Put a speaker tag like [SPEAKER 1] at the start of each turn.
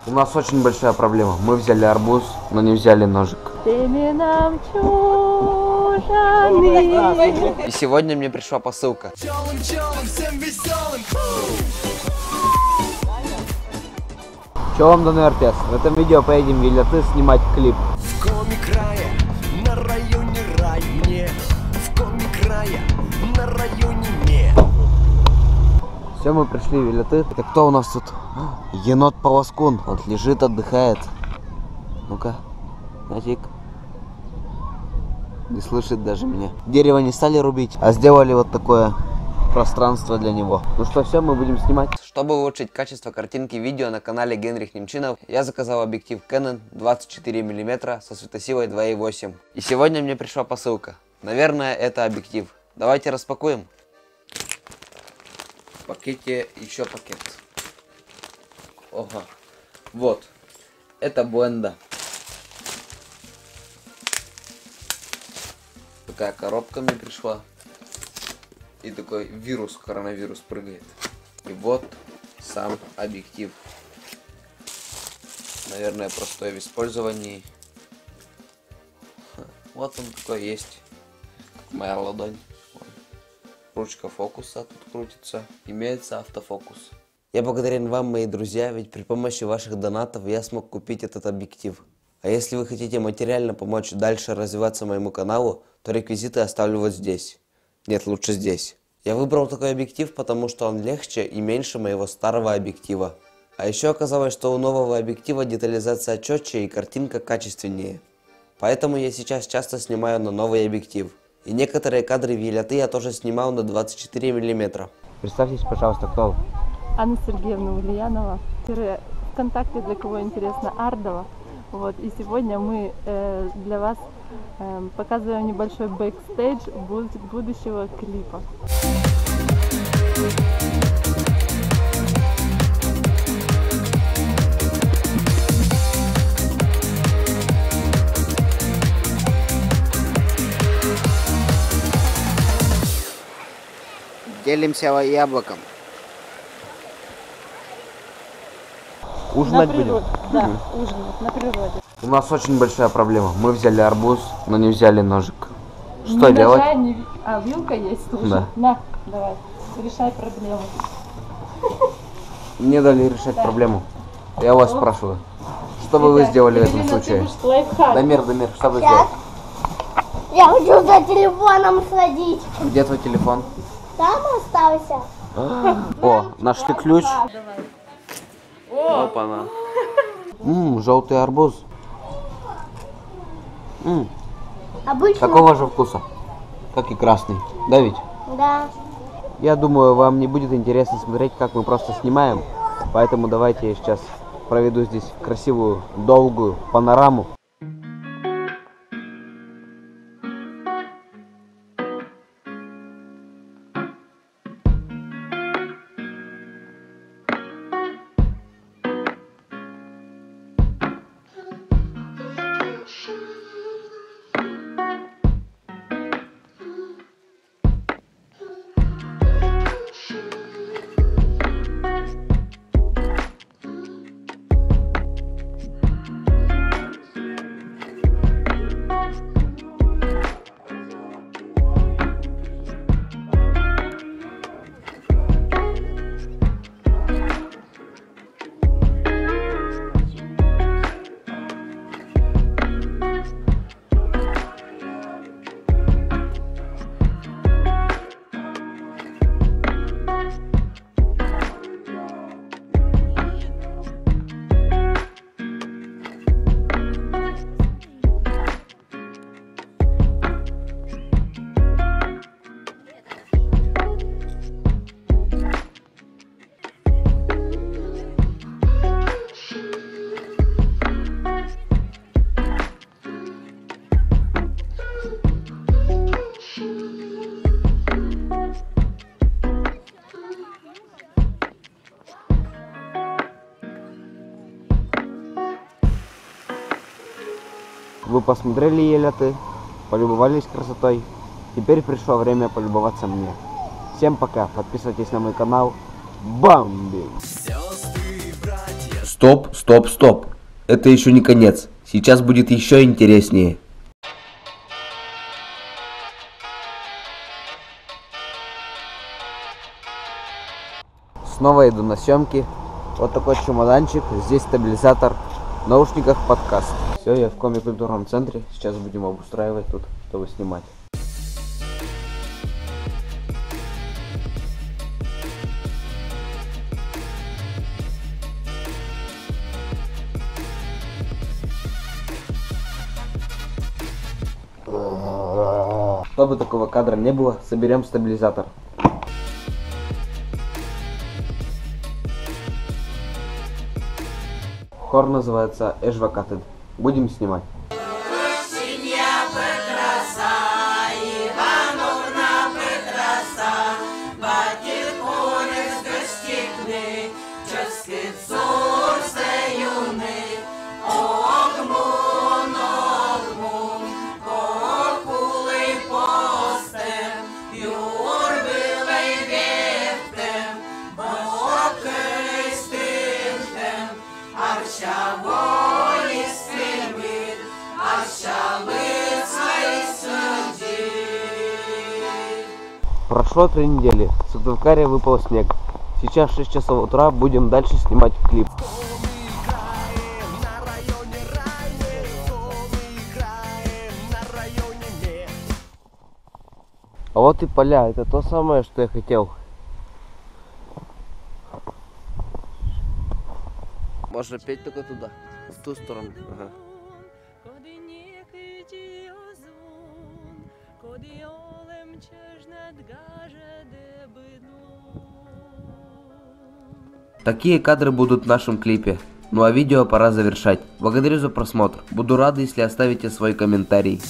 [SPEAKER 1] У нас очень большая проблема. Мы взяли арбуз, но не взяли ножик. И сегодня мне пришла посылка. Че вам дано, артист? В этом видео поедем в Виляты снимать клип.
[SPEAKER 2] В коме края, на районе Райне. В коме края, на районе Не.
[SPEAKER 1] Все, мы пришли в Виляты. Это кто у нас тут? Енот-полоскун. Он лежит, отдыхает. Ну-ка, нафиг. Не слышит даже меня. Дерево не стали рубить, а сделали вот такое пространство для него. Ну что, все, мы будем снимать. Чтобы улучшить качество картинки видео на канале Генрих Немчинов, я заказал объектив Canon 24 мм со светосилой 2.8. И сегодня мне пришла посылка. Наверное, это объектив. Давайте распакуем. В пакете еще пакет. Ого. Вот. Это бленда. Такая коробка мне пришла. И такой коронавирус прыгает. И вот сам объектив. Наверное, простой в использовании. Вот он такой есть. Как моя ладонь. Ручка фокуса тут крутится. Имеется автофокус. Я благодарен вам, мои друзья, ведь при помощи ваших донатов я смог купить этот объектив. А если вы хотите материально помочь дальше развиваться моему каналу, то реквизиты оставлю вот здесь. Нет, лучше здесь. Я выбрал такой объектив, потому что он легче и меньше моего старого объектива. А еще оказалось, что у нового объектива детализация четче и картинка качественнее. Поэтому я сейчас часто снимаю на новый объектив. И некоторые кадры Виляты я тоже снимал на 24 мм. Представьтесь, пожалуйста, кто вы?
[SPEAKER 3] Анна Сергеевна Ульянова. ВКонтакте, для кого интересно, Ардова. Вот, и сегодня мы для вас показываем небольшой бэкстейдж будущего клипа.
[SPEAKER 1] Делимся яблоком. Ужинать будем?
[SPEAKER 3] Да, ужинать на природе.
[SPEAKER 1] У нас очень большая проблема. Мы взяли арбуз, но не взяли ножик. Что
[SPEAKER 3] ни
[SPEAKER 1] делать?
[SPEAKER 3] Ножа, ни... А, вилка есть тоже?
[SPEAKER 1] Да.
[SPEAKER 3] На, давай, решай проблему.
[SPEAKER 1] Мне дали решать проблему. Я вас спрашиваю. Что бы вы сделали в этом случае? Дамир, что вы сделали?
[SPEAKER 4] Я хочу за телефоном сходить.
[SPEAKER 1] Где твой телефон?
[SPEAKER 4] Там остался.
[SPEAKER 1] О, нашли ключ. Опа-на. Желтый арбуз.
[SPEAKER 4] Обычно.
[SPEAKER 1] Такого же вкуса, как и красный. Да ведь?
[SPEAKER 4] Да.
[SPEAKER 1] Я думаю, вам не будет интересно смотреть, как мы просто снимаем. Поэтому давайте я сейчас проведу здесь красивую, долгую панораму. Вы посмотрели Виляты, полюбовались красотой. Теперь пришло время полюбоваться мне. Всем пока, подписывайтесь на мой канал. Бомби!
[SPEAKER 2] Сестры и братья,
[SPEAKER 1] Стоп, стоп, стоп. Это еще не конец. Сейчас будет еще интереснее. Снова иду на съемки. Вот такой чемоданчик. Здесь стабилизатор. В наушниках подкаст. Все, я в коми-культурном центре. Сейчас будем обустраивать тут, чтобы снимать. Чтобы такого кадра не было, соберем стабилизатор. Хор называется Эжвакатед. Будем снимать. Прошло 3 недели. В Сыктывкаре выпал снег. Сейчас 6 часов утра. Будем дальше снимать клип. А вот и поля. Это то самое, что я хотел. Можно петь только туда. В ту сторону. Ага. Такие кадры будут в нашем клипе. Ну а видео пора завершать. Благодарю за просмотр. Буду рад, если оставите свой комментарий.